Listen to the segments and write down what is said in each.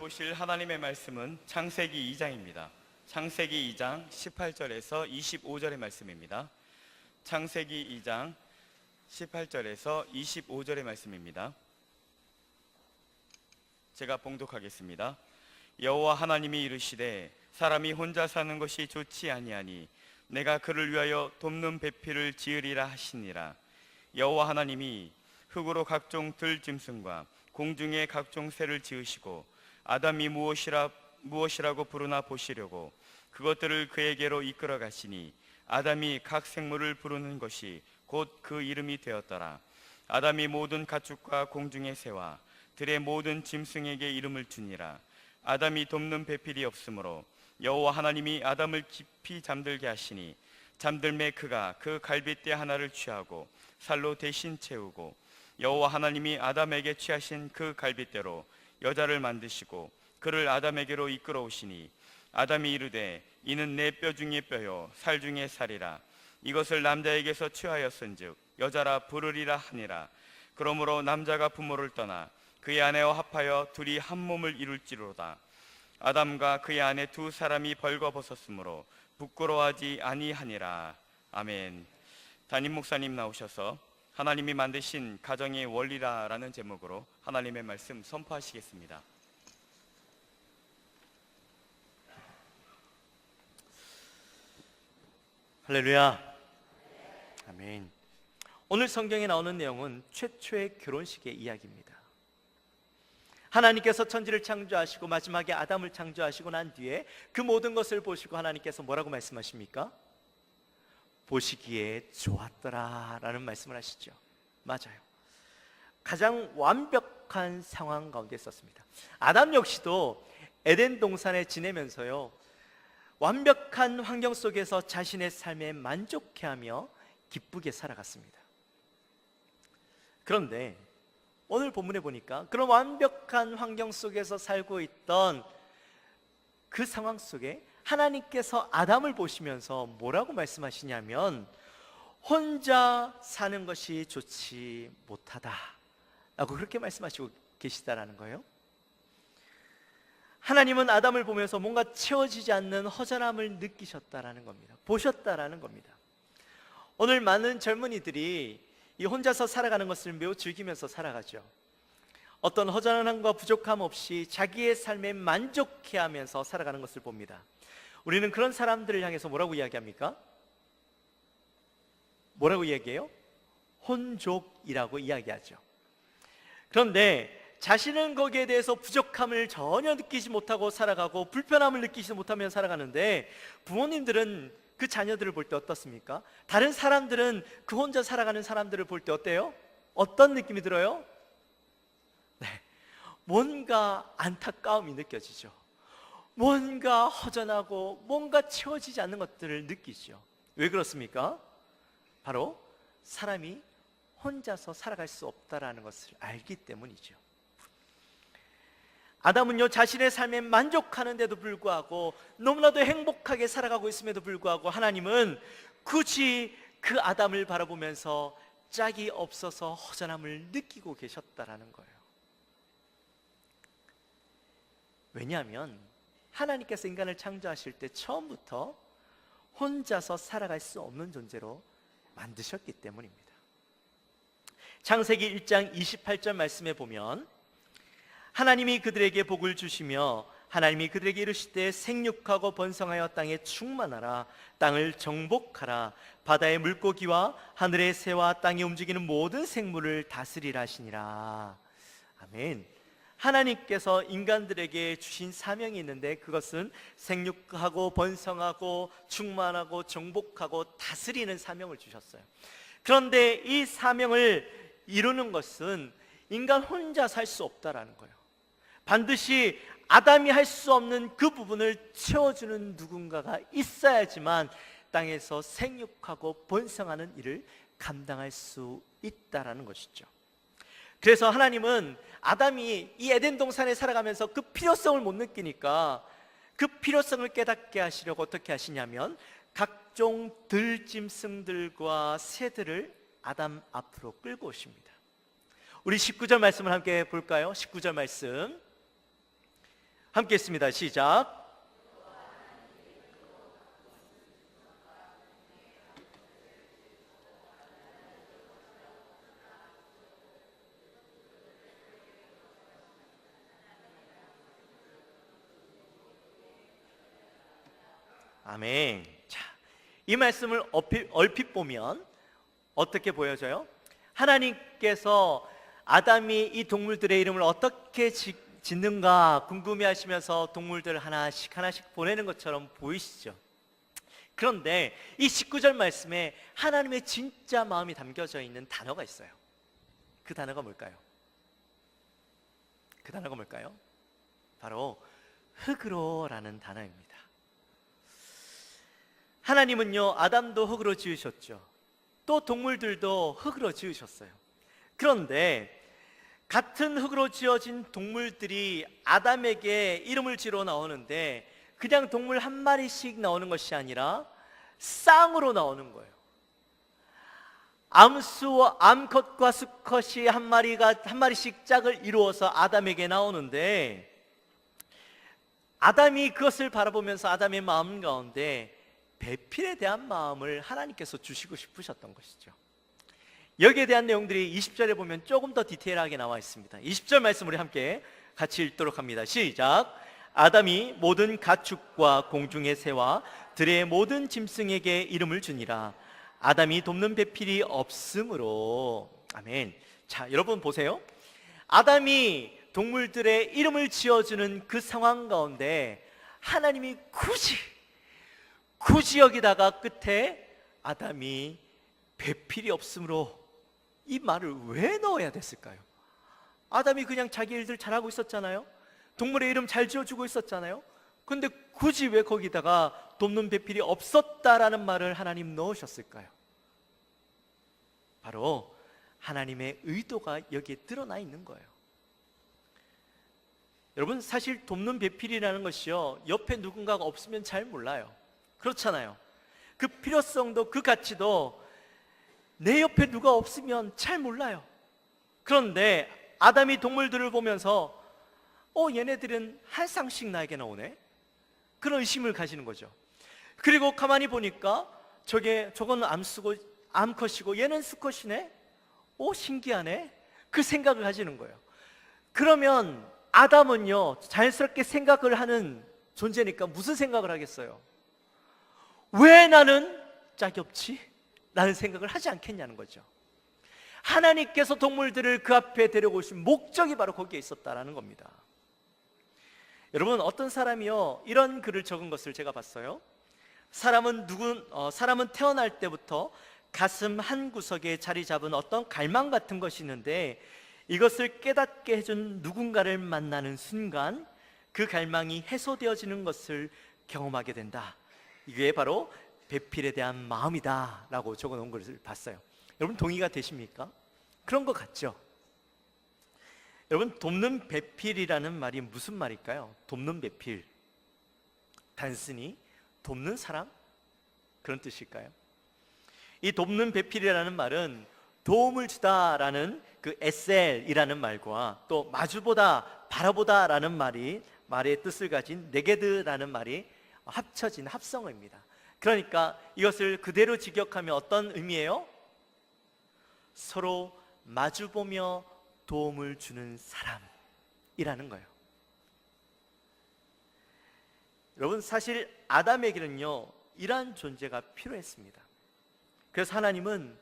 보실 하나님의 말씀은 창세기 2장입니다. 창세기 2장 18절에서 25절의 말씀입니다. 창세기 2장 18절에서 25절의 말씀입니다. 제가 봉독하겠습니다. 여호와 하나님이 이르시되 사람이 혼자 사는 것이 좋지 아니하니 내가 그를 위하여 돕는 배필을 지으리라 하시니라. 여호와 하나님이 흙으로 각종 들짐승과 공중의 각종 새를 지으시고 아담이 무엇이라고 부르나 보시려고 그것들을 그에게로 이끌어 가시니 아담이 각 생물을 부르는 것이 곧 그 이름이 되었더라. 아담이 모든 가축과 공중의 새와 들의 모든 짐승에게 이름을 주니라. 아담이 돕는 배필이 없으므로 여호와 하나님이 아담을 깊이 잠들게 하시니 잠들매 그가 그 갈빗대 하나를 취하고 살로 대신 채우고 여호와 하나님이 아담에게 취하신 그 갈빗대로 여자를 만드시고 그를 아담에게로 이끌어 오시니 아담이 이르되 이는 내 뼈 중에 뼈요 살 중에 살이라. 이것을 남자에게서 취하였은즉 여자라 부르리라 하니라. 그러므로 남자가 부모를 떠나 그의 아내와 합하여 둘이 한 몸을 이룰지로다. 아담과 그의 아내 두 사람이 벌거벗었으므로 부끄러워하지 아니하니라. 아멘. 담임 목사님 나오셔서 하나님이 만드신 가정의 원리라라는 제목으로 하나님의 말씀 선포하시겠습니다. 할렐루야. 아멘. 오늘 성경에 나오는 내용은 최초의 결혼식의 이야기입니다. 하나님께서 천지를 창조하시고 마지막에 아담을 창조하시고 난 뒤에 그 모든 것을 보시고 하나님께서 뭐라고 말씀하십니까? 보시기에 좋았더라 라는 말씀을 하시죠. 맞아요. 가장 완벽한 상황 가운데 있었습니다. 아담 역시도 에덴 동산에 지내면서요, 완벽한 환경 속에서 자신의 삶에 만족해하며 기쁘게 살아갔습니다. 그런데 오늘 본문에 보니까 그런 완벽한 환경 속에서 살고 있던 그 상황 속에 하나님께서 아담을 보시면서 뭐라고 말씀하시냐면 혼자 사는 것이 좋지 못하다 라고 그렇게 말씀하시고 계시다라는 거예요. 하나님은 아담을 보면서 뭔가 채워지지 않는 허전함을 느끼셨다라는 겁니다. 보셨다라는 겁니다. 오늘 많은 젊은이들이 이 혼자서 살아가는 것을 매우 즐기면서 살아가죠. 어떤 허전함과 부족함 없이 자기의 삶에 만족해하면서 살아가는 것을 봅니다. 우리는 그런 사람들을 향해서 뭐라고 이야기합니까? 뭐라고 이야기해요? 혼족이라고 이야기하죠. 그런데 자신은 거기에 대해서 부족함을 전혀 느끼지 못하고 살아가고 불편함을 느끼지 못하며 살아가는데 부모님들은 그 자녀들을 볼 때 어떻습니까? 다른 사람들은 그 혼자 살아가는 사람들을 볼 때 어때요? 어떤 느낌이 들어요? 네, 뭔가 안타까움이 느껴지죠. 뭔가 허전하고 뭔가 채워지지 않는 것들을 느끼죠. 왜 그렇습니까? 바로 사람이 혼자서 살아갈 수 없다라는 것을 알기 때문이죠. 아담은요, 자신의 삶에 만족하는데도 불구하고 너무나도 행복하게 살아가고 있음에도 불구하고 하나님은 굳이 그 아담을 바라보면서 짝이 없어서 허전함을 느끼고 계셨다라는 거예요. 왜냐하면 하나님께서 인간을 창조하실 때 처음부터 혼자서 살아갈 수 없는 존재로 만드셨기 때문입니다. 창세기 1장 28절 말씀에 보면 하나님이 그들에게 복을 주시며 하나님이 그들에게 이르시되 생육하고 번성하여 땅에 충만하라. 땅을 정복하라. 바다의 물고기와 하늘의 새와 땅에 움직이는 모든 생물을 다스리라 하시니라. 아멘. 하나님께서 인간들에게 주신 사명이 있는데 그것은 생육하고 번성하고 충만하고 정복하고 다스리는 사명을 주셨어요. 그런데 이 사명을 이루는 것은 인간 혼자 살 수 없다라는 거예요. 반드시 아담이 할 수 없는 그 부분을 채워주는 누군가가 있어야지만 땅에서 생육하고 번성하는 일을 감당할 수 있다라는 것이죠. 그래서 하나님은 아담이 이 에덴 동산에 살아가면서 그 필요성을 못 느끼니까 그 필요성을 깨닫게 하시려고 어떻게 하시냐면 각종 들짐승들과 새들을 아담 앞으로 끌고 오십니다. 우리 19절 말씀을 함께 볼까요? 19절 말씀, 함께 했습니다. 시작. 아멘. 자, 이 말씀을 얼핏 보면 어떻게 보여져요? 하나님께서 아담이 이 동물들의 이름을 어떻게 짓는가 궁금해하시면서 동물들 하나씩 하나씩 보내는 것처럼 보이시죠? 그런데 이 19절 말씀에 하나님의 진짜 마음이 담겨져 있는 단어가 있어요. 그 단어가 뭘까요? 그 단어가 뭘까요? 바로 흙으로라는 단어입니다. 하나님은요, 아담도 흙으로 지으셨죠. 또 동물들도 흙으로 지으셨어요. 그런데 같은 흙으로 지어진 동물들이 아담에게 이름을 지어 나오는데 그냥 동물 한 마리씩 나오는 것이 아니라 쌍으로 나오는 거예요. 암컷과 수컷이 한 마리씩 짝을 이루어서 아담에게 나오는데, 아담이 그것을 바라보면서 아담의 마음 가운데 배필에 대한 마음을 하나님께서 주시고 싶으셨던 것이죠. 여기에 대한 내용들이 20절에 보면 조금 더 디테일하게 나와 있습니다. 20절 말씀 우리 함께 같이 읽도록 합니다. 시작. 아담이 모든 가축과 공중의 새와 들의 모든 짐승에게 이름을 주니라. 아담이 돕는 배필이 없으므로. 아멘. 자, 여러분 보세요. 아담이 동물들의 이름을 지어주는 그 상황 가운데 하나님이 굳이 여기다가 끝에 아담이 배필이 없으므로 이 말을 왜 넣어야 됐을까요? 아담이 그냥 자기 일들 잘하고 있었잖아요. 동물의 이름 잘 지어주고 있었잖아요. 근데 굳이 왜 거기다가 돕는 배필이 없었다라는 말을 하나님 넣으셨을까요? 바로 하나님의 의도가 여기에 드러나 있는 거예요. 여러분, 사실 돕는 배필이라는 것이요, 옆에 누군가가 없으면 잘 몰라요. 그렇잖아요. 그 필요성도 그 가치도 내 옆에 누가 없으면 잘 몰라요. 그런데 아담이 동물들을 보면서 얘네들은 한 쌍씩 나에게 나오네, 그런 의심을 가지는 거죠. 그리고 가만히 보니까 저건 암컷이고 얘는 수컷이네, 신기하네, 그 생각을 가지는 거예요. 그러면 아담은요, 자연스럽게 생각을 하는 존재니까 무슨 생각을 하겠어요? 왜 나는 짝이 없지? 라는 생각을 하지 않겠냐는 거죠. 하나님께서 동물들을 그 앞에 데려오신 목적이 바로 거기에 있었다라는 겁니다. 여러분, 어떤 사람이요, 이런 글을 적은 것을 제가 봤어요. 사람은 태어날 때부터 가슴 한 구석에 자리 잡은 어떤 갈망 같은 것이 있는데, 이것을 깨닫게 해준 누군가를 만나는 순간 그 갈망이 해소되어지는 것을 경험하게 된다. 이게 바로 배필에 대한 마음이다 라고 적어놓은 것을 봤어요. 여러분, 동의가 되십니까? 그런 것 같죠? 여러분, 돕는 배필이라는 말이 무슨 말일까요? 돕는 배필, 단순히 돕는 사람? 그런 뜻일까요? 이 돕는 배필이라는 말은 도움을 주다라는 그 에셀이라는 말과 또 마주보다, 바라보다라는 말의 뜻을 가진 네게드라는 말이 합쳐진 합성어입니다. 그러니까 이것을 그대로 직역하면 어떤 의미예요? 서로 마주보며 도움을 주는 사람이라는 거예요. 여러분, 사실 아담에게는요, 이러한 존재가 필요했습니다. 그래서 하나님은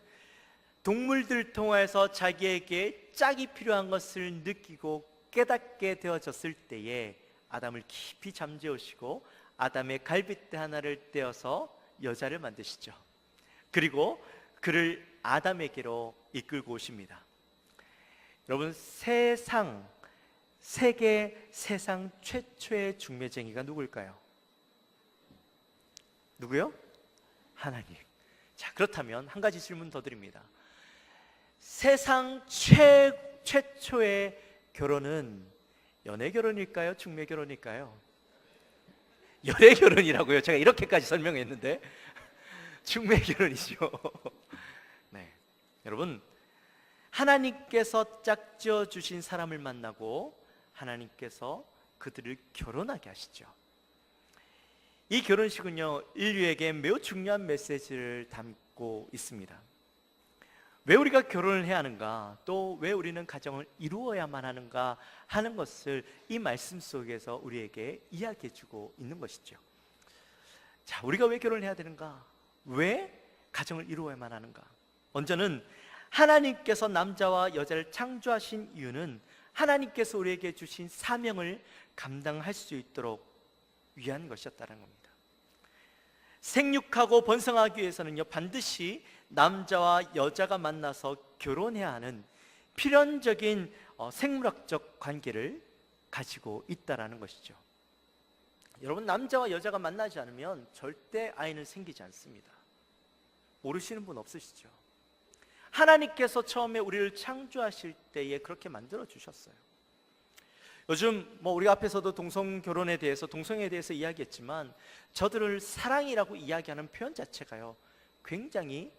동물들 통해서 자기에게 짝이 필요한 것을 느끼고 깨닫게 되어졌을 때에 아담을 깊이 잠재우시고 아담의 갈빗대 하나를 떼어서 여자를 만드시죠. 그리고 그를 아담에게로 이끌고 오십니다. 여러분, 세계 세상 최초의 중매쟁이가 누굴까요? 누구요? 하나님. 자, 그렇다면 한 가지 질문 더 드립니다. 세상 최초의 결혼은 연애 결혼일까요? 중매 결혼일까요? 연애 결혼이라고요. 제가 이렇게까지 설명했는데 중매 결혼이죠. 네, 여러분, 하나님께서 짝지어 주신 사람을 만나고 하나님께서 그들을 결혼하게 하시죠. 이 결혼식은요, 인류에게 매우 중요한 메시지를 담고 있습니다. 왜 우리가 결혼을 해야 하는가, 또 왜 우리는 가정을 이루어야만 하는가 하는 것을 이 말씀 속에서 우리에게 이야기해 주고 있는 것이죠. 자, 우리가 왜 결혼을 해야 되는가? 왜 가정을 이루어야만 하는가? 먼저는 하나님께서 남자와 여자를 창조하신 이유는 하나님께서 우리에게 주신 사명을 감당할 수 있도록 위한 것이었다는 겁니다. 생육하고 번성하기 위해서는요, 반드시 남자와 여자가 만나서 결혼해야 하는 필연적인 생물학적 관계를 가지고 있다라는 것이죠. 여러분, 남자와 여자가 만나지 않으면 절대 아이는 생기지 않습니다. 모르시는 분 없으시죠? 하나님께서 처음에 우리를 창조하실 때에 그렇게 만들어 주셨어요. 요즘 우리 앞에서도 동성에 대해서 이야기했지만, 저들을 사랑이라고 이야기하는 표현 자체가요, 굉장히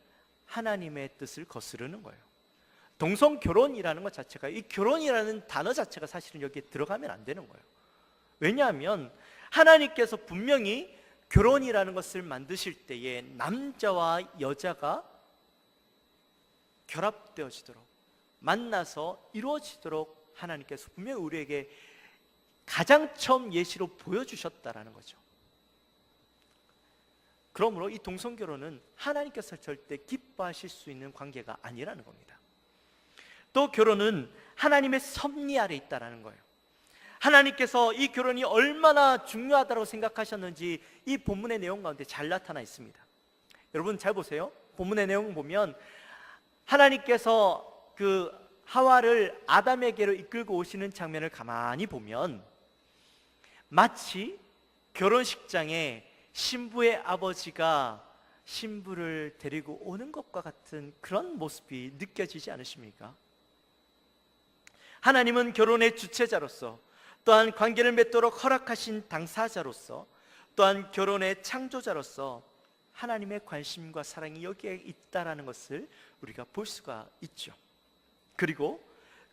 하나님의 뜻을 거스르는 거예요. 동성결혼이라는 것 자체가, 이 결혼이라는 단어 자체가 사실은 여기에 들어가면 안 되는 거예요. 왜냐하면 하나님께서 분명히 결혼이라는 것을 만드실 때에 남자와 여자가 결합되어지도록, 만나서 이루어지도록 하나님께서 분명히 우리에게 가장 처음 예시로 보여주셨다라는 거죠. 그러므로 이 동성결혼은 하나님께서 절대 기뻐하실 수 있는 관계가 아니라는 겁니다. 또 결혼은 하나님의 섭리 아래 있다라는 거예요. 하나님께서 이 결혼이 얼마나 중요하다고 생각하셨는지 이 본문의 내용 가운데 잘 나타나 있습니다. 여러분 잘 보세요. 본문의 내용 보면 하나님께서 그 하와를 아담에게로 이끌고 오시는 장면을 가만히 보면 마치 결혼식장에 신부의 아버지가 신부를 데리고 오는 것과 같은 그런 모습이 느껴지지 않으십니까? 하나님은 결혼의 주체자로서, 또한 관계를 맺도록 허락하신 당사자로서, 또한 결혼의 창조자로서 하나님의 관심과 사랑이 여기에 있다라는 것을 우리가 볼 수가 있죠. 그리고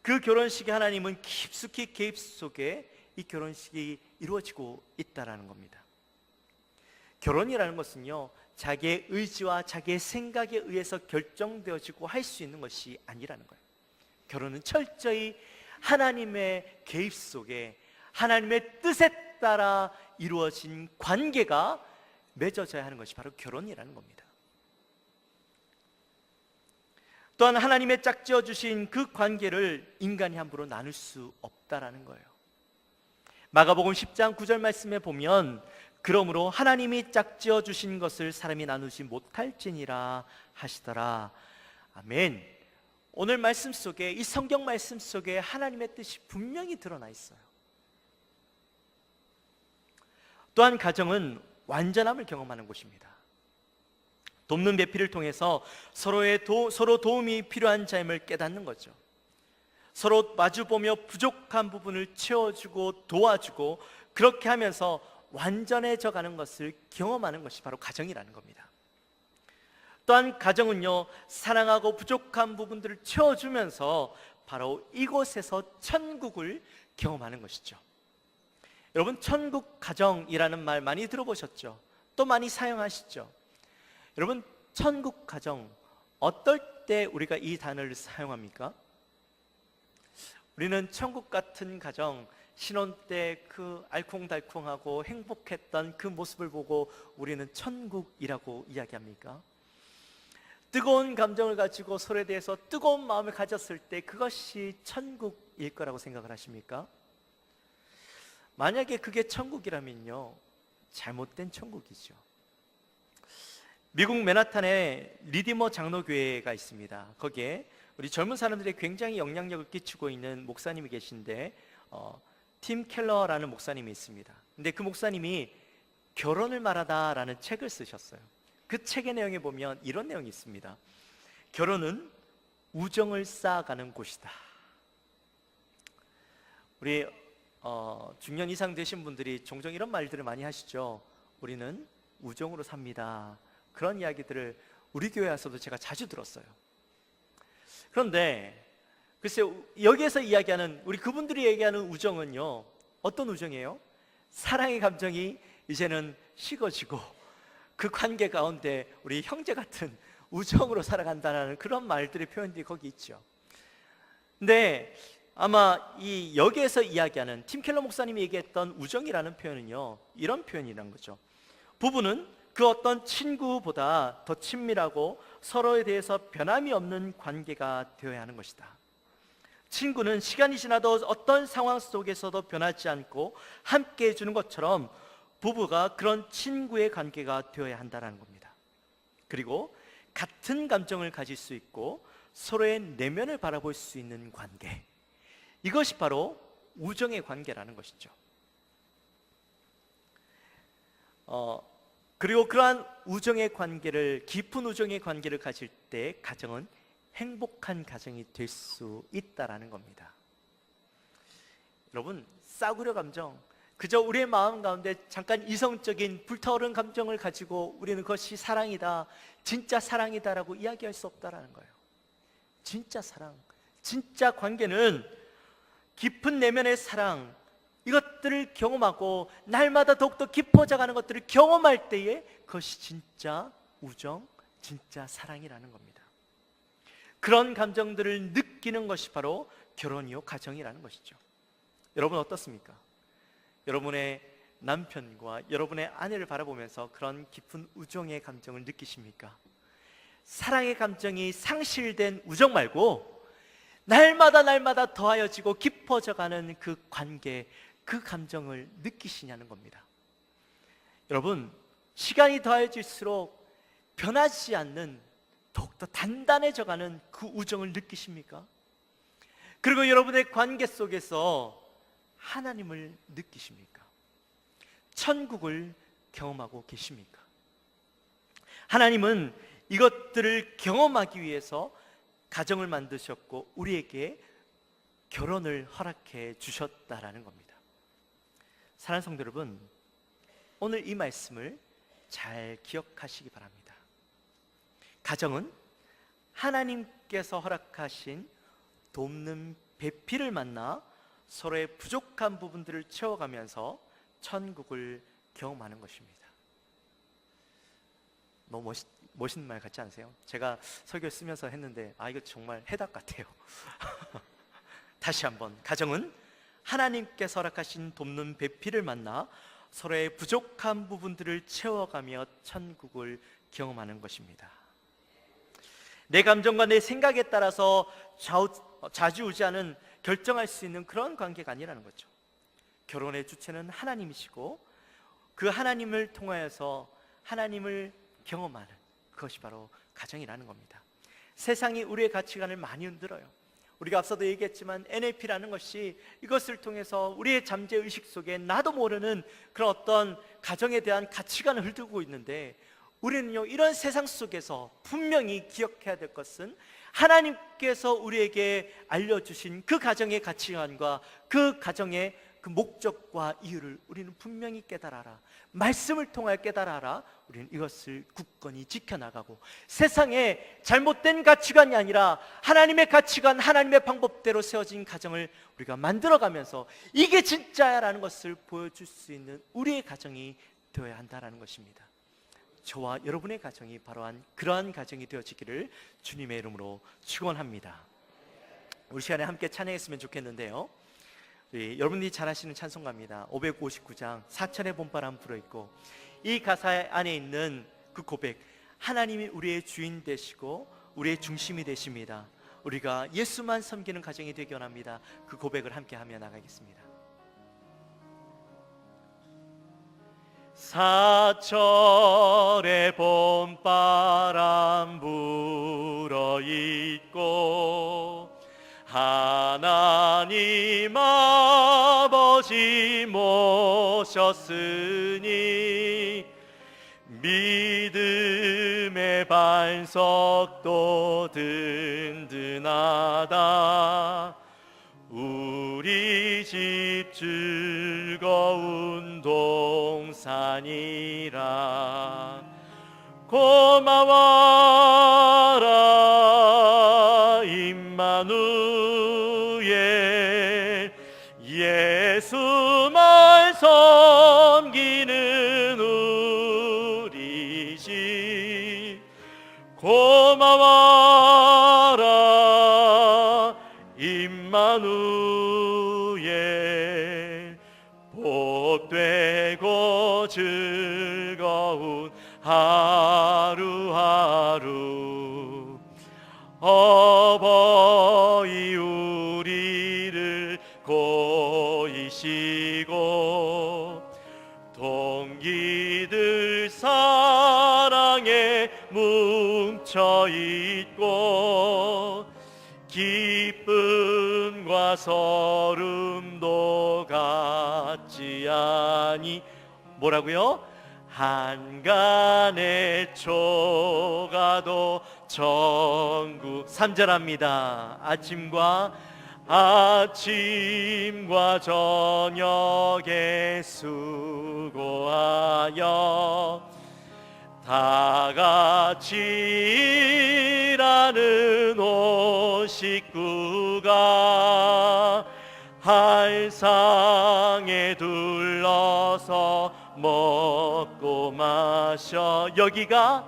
그 결혼식에 하나님은 깊숙이 개입 속에 이 결혼식이 이루어지고 있다라는 겁니다. 결혼이라는 것은요, 자기의 의지와 자기의 생각에 의해서 결정되어지고 할 수 있는 것이 아니라는 거예요. 결혼은 철저히 하나님의 개입 속에 하나님의 뜻에 따라 이루어진 관계가 맺어져야 하는 것이 바로 결혼이라는 겁니다. 또한 하나님의 짝지어 주신 그 관계를 인간이 함부로 나눌 수 없다라는 거예요. 마가복음 10장 9절 말씀에 보면, 그러므로 하나님이 짝지어 주신 것을 사람이 나누지 못할지니라 하시더라. 아멘. 오늘 말씀 속에, 이 성경 말씀 속에 하나님의 뜻이 분명히 드러나 있어요. 또한 가정은 완전함을 경험하는 곳입니다. 돕는 배필을 통해서 서로 도움이 필요한 자임을 깨닫는 거죠. 서로 마주보며 부족한 부분을 채워주고 도와주고, 그렇게 하면서 완전해져 가는 것을 경험하는 것이 바로 가정이라는 겁니다. 또한 가정은요, 사랑하고 부족한 부분들을 채워주면서 바로 이곳에서 천국을 경험하는 것이죠. 여러분, 천국 가정이라는 말 많이 들어보셨죠? 또 많이 사용하시죠? 여러분, 천국 가정, 어떨 때 우리가 이 단어를 사용합니까? 우리는 천국 같은 가정, 신혼 때 그 알콩달콩하고 행복했던 그 모습을 보고 우리는 천국이라고 이야기합니까? 뜨거운 감정을 가지고 서로에 대해서 뜨거운 마음을 가졌을 때 그것이 천국일 거라고 생각을 하십니까? 만약에 그게 천국이라면요, 잘못된 천국이죠. 미국 맨하탄에 리디머 장로교회가 있습니다. 거기에 우리 젊은 사람들이 굉장히 영향력을 끼치고 있는 목사님이 계신데 팀 켈러라는 목사님이 있습니다. 근데 그 목사님이 결혼을 말하다라는 책을 쓰셨어요. 그 책의 내용에 보면 이런 내용이 있습니다. 결혼은 우정을 쌓아가는 곳이다. 우리 중년 이상 되신 분들이 종종 이런 말들을 많이 하시죠. 우리는 우정으로 삽니다. 그런 이야기들을 우리 교회 와서도 제가 자주 들었어요. 그런데 글쎄요, 여기에서 이야기하는, 우리 그분들이 얘기하는 우정은요, 어떤 우정이에요? 사랑의 감정이 이제는 식어지고 그 관계 가운데 우리 형제 같은 우정으로 살아간다는 그런 말들의 표현들이 거기 있죠. 근데 아마 이 여기에서 이야기하는 팀 켈러 목사님이 얘기했던 우정이라는 표현은요, 이런 표현이라는 거죠. 부부는 그 어떤 친구보다 더 친밀하고 서로에 대해서 변함이 없는 관계가 되어야 하는 것이다. 친구는 시간이 지나도 어떤 상황 속에서도 변하지 않고 함께 해주는 것처럼 부부가 그런 친구의 관계가 되어야 한다는 겁니다. 그리고 같은 감정을 가질 수 있고 서로의 내면을 바라볼 수 있는 관계, 이것이 바로 우정의 관계라는 것이죠. 그리고 그러한 우정의 관계를, 깊은 우정의 관계를 가질 때 가정은 행복한 가정이 될 수 있다라는 겁니다. 여러분, 싸구려 감정, 그저 우리의 마음 가운데 잠깐 이성적인 불타오르는 감정을 가지고 우리는 그것이 사랑이다, 진짜 사랑이다라고 이야기할 수 없다라는 거예요. 진짜 사랑, 진짜 관계는 깊은 내면의 사랑, 이것들을 경험하고 날마다 더욱더 깊어져가는 것들을 경험할 때에 그것이 진짜 우정, 진짜 사랑이라는 겁니다. 그런 감정들을 느끼는 것이 바로 결혼이요, 가정이라는 것이죠. 여러분 어떻습니까? 여러분의 남편과 여러분의 아내를 바라보면서 그런 깊은 우정의 감정을 느끼십니까? 사랑의 감정이 상실된 우정 말고 날마다 더하여지고 깊어져가는 그 관계, 그 감정을 느끼시냐는 겁니다. 여러분, 시간이 더해질수록 변하지 않는, 더욱더 단단해져가는 그 우정을 느끼십니까? 그리고 여러분의 관계 속에서 하나님을 느끼십니까? 천국을 경험하고 계십니까? 하나님은 이것들을 경험하기 위해서 가정을 만드셨고 우리에게 결혼을 허락해 주셨다라는 겁니다. 사랑하는 성도 여러분, 오늘 이 말씀을 잘 기억하시기 바랍니다. 가정은 하나님께서 허락하신 돕는 배필을 만나 서로의 부족한 부분들을 채워가면서 천국을 경험하는 것입니다. 너무 멋있는 말 같지 않으세요? 제가 설교 쓰면서 했는데 이거 정말 해답 같아요. 다시 한번, 가정은 하나님께서 허락하신 돕는 배필을 만나 서로의 부족한 부분들을 채워가며 천국을 경험하는 것입니다. 내 감정과 내 생각에 따라서 좌지우지하는, 결정할 수 있는 그런 관계가 아니라는 거죠. 결혼의 주체는 하나님이시고 그 하나님을 통하여서 하나님을 경험하는 그것이 바로 가정이라는 겁니다. 세상이 우리의 가치관을 많이 흔들어요. 우리가 앞서도 얘기했지만 NLP라는 것이 이것을 통해서 우리의 잠재의식 속에 나도 모르는 그런 어떤 가정에 대한 가치관을 흔들고 있는데, 우리는요, 이런 세상 속에서 분명히 기억해야 될 것은 하나님께서 우리에게 알려주신 그 가정의 가치관과 그 가정의 그 목적과 이유를 우리는 분명히 깨달아라. 말씀을 통하여 깨달아라. 우리는 이것을 굳건히 지켜나가고 세상의 잘못된 가치관이 아니라 하나님의 가치관, 하나님의 방법대로 세워진 가정을 우리가 만들어가면서 이게 진짜야라는 것을 보여줄 수 있는 우리의 가정이 되어야 한다는 것입니다. 저와 여러분의 가정이 바로 그러한 가정이 되어지기를 주님의 이름으로 축원합니다. 우리 시간에 함께 찬양했으면 좋겠는데요, 여러분들이 잘 아시는 찬송가입니다. 559장 사천의 봄바람 불어있고, 이 가사 안에 있는 그 고백, 하나님이 우리의 주인 되시고 우리의 중심이 되십니다. 우리가 예수만 섬기는 가정이 되기 원합니다. 그 고백을 함께 하며 나가겠습니다. 사철의 봄바람 불어있고 하나님 아버지 모셨으니 믿음의 반석도 든든하다. 우리 집 즐거운 동산이라. 고마워라 임마누엘 예수만 임마누엘 복되고 즐거운 하루하루 어버이 우리를 고이시고 동기들 사랑에 뭉쳐있고 기쁨과 서름도 같지 아니 뭐라고요? 한간의 초가도 천국 3절합니다. 아침과 저녁에 수고하여 다 같이 일하는 온 식구가 할상에 둘러서 먹고 마셔 여기가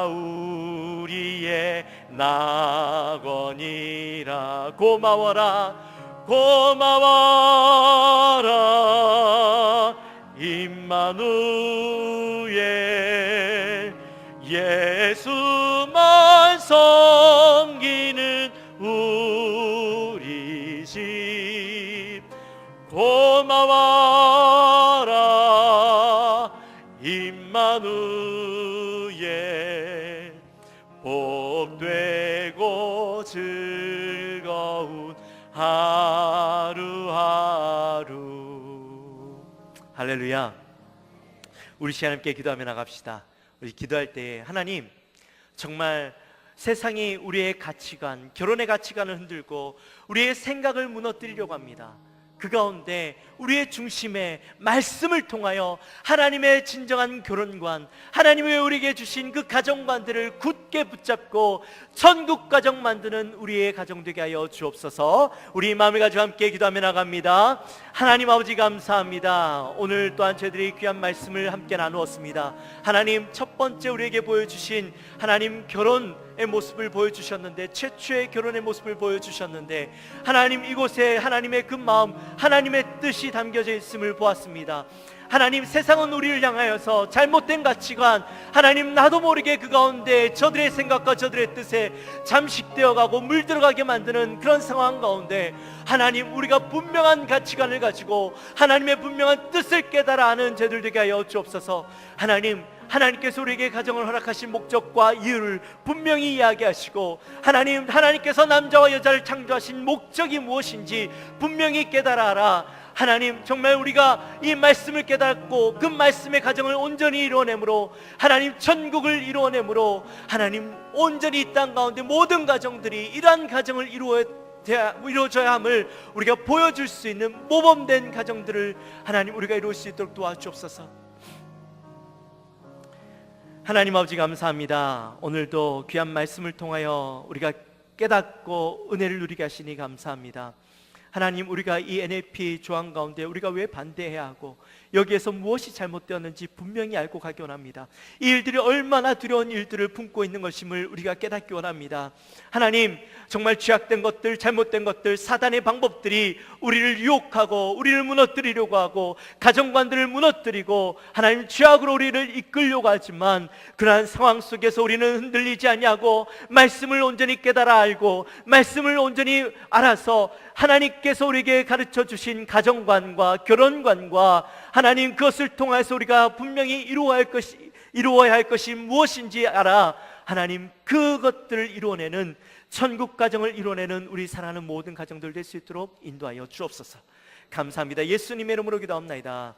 우리의 낙원이라 고마워라 임마누엘 예수만 섬기는 우리 집 고마워라 임마누엘 복되고 즐거운 하루하루 할렐루야. 우리 시간 함께 기도하며 나갑시다. 우리 기도할 때 하나님 정말 세상이 우리의 가치관, 결혼의 가치관을 흔들고 우리의 생각을 무너뜨리려고 합니다. 그 가운데 우리의 중심에 말씀을 통하여 하나님의 진정한 결혼관, 하나님이 우리에게 주신 그 가정관들을 굳게 붙잡고 천국 가정 만드는 우리의 가정 되게 하여 주옵소서. 우리 마음을 가지고 함께 기도하며 나갑니다. 하나님 아버지 감사합니다. 오늘 또한 저희들이 귀한 말씀을 함께 나누었습니다. 하나님 첫 번째 우리에게 보여주신 하나님 결혼의 모습을 보여주셨는데, 최초의 결혼의 모습을 보여주셨는데, 하나님 이곳에 하나님의 그 마음, 하나님의 뜻이 담겨져 있음을 보았습니다. 하나님 세상은 우리를 향하여서 잘못된 가치관, 하나님 나도 모르게 그 가운데 저들의 생각과 저들의 뜻에 잠식되어 가고 물들어가게 만드는 그런 상황 가운데 하나님 우리가 분명한 가치관을 가지고 하나님의 분명한 뜻을 깨달아 아는 저희들 되게 하여 주옵소서. 하나님께서 우리에게 가정을 허락하신 목적과 이유를 분명히 이야기하시고, 하나님께서 남자와 여자를 창조하신 목적이 무엇인지 분명히 깨달아 알아. 하나님 정말 우리가 이 말씀을 깨닫고 그 말씀의 가정을 온전히 이루어내므로 하나님 천국을 이루어내므로 하나님 온전히 이 땅 가운데 모든 가정들이 이러한 가정을 이루어져야 함을 우리가 보여줄 수 있는 모범된 가정들을 하나님 우리가 이룰 수 있도록 도와주옵소서. 하나님 아버지 감사합니다. 오늘도 귀한 말씀을 통하여 우리가 깨닫고 은혜를 누리게 하시니 감사합니다. 하나님 우리가 이 NAP 조항 가운데 우리가 왜 반대해야 하고 여기에서 무엇이 잘못되었는지 분명히 알고 가기 원합니다. 이 일들이 얼마나 두려운 일들을 품고 있는 것임을 우리가 깨닫기 원합니다. 하나님 정말 죄악된 것들, 잘못된 것들, 사단의 방법들이 우리를 유혹하고 우리를 무너뜨리려고 하고 가정관들을 무너뜨리고 하나님 죄악으로 우리를 이끌려고 하지만, 그러한 상황 속에서 우리는 흔들리지 아니하고 말씀을 온전히 깨달아 알고 말씀을 온전히 알아서 하나님께서 우리에게 가르쳐 주신 가정관과 결혼관과 하나님 그것을 통해서 우리가 분명히 이루어야 할 것이 무엇인지 알아 하나님 그것들을 이루어내는 천국 가정을 이루어내는 우리 사랑하는 모든 가정들 될 수 있도록 인도하여 주옵소서. 감사합니다. 예수님의 이름으로 기도합나이다.